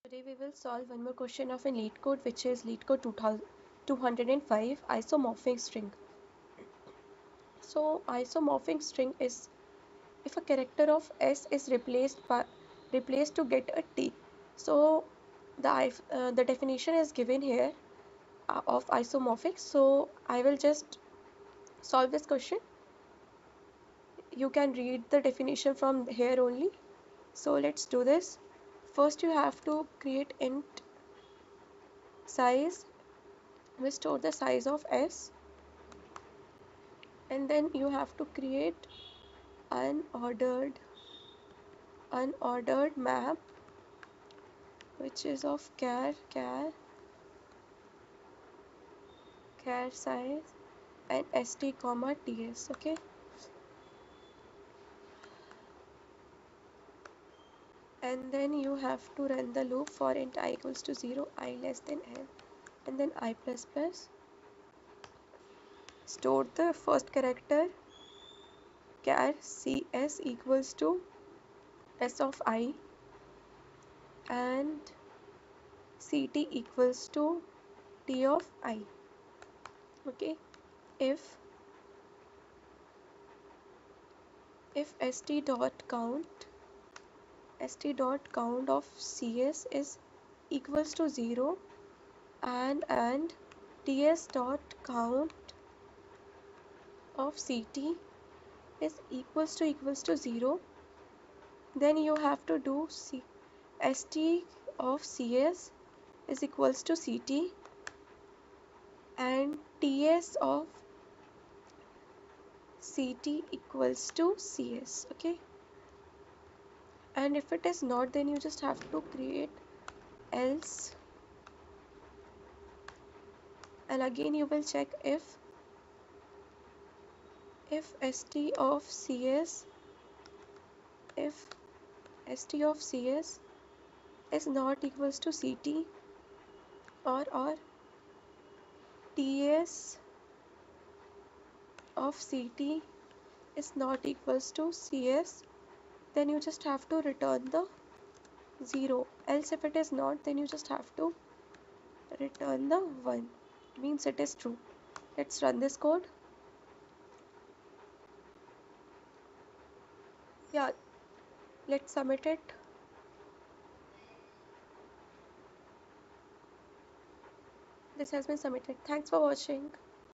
Today we will solve one more question of a LeetCode, which is LeetCode 205 isomorphic string. So isomorphic string is if a character of S is replaced to get a T. So the definition is given here of isomorphic. So I will just solve this question. You can read the definition from here only. So let's do this. First you have to create int size. We store the size of S, and then you have to create unordered map which is of char size and st comma ts. Okay, and then you have to run the loop for int I equals to 0, I less than n, and then I plus plus. Store the first character char cs equals to s of I and ct equals to t of I. Okay, if st dot count of cs is equals to 0 and ts dot count of ct is equals to 0, then you have to do st of cs is equals to ct and ts of ct equals to cs. Okay, and if it is not, then you just have to create else, and again you will check if st of cs is not equals to ct or ts of ct is not equals to cs, then you just have to return the 0. Else if it is not, then you just have to return the 1, means it is true. Let's run this code. Yeah, let's submit it. This has been submitted. Thanks for watching.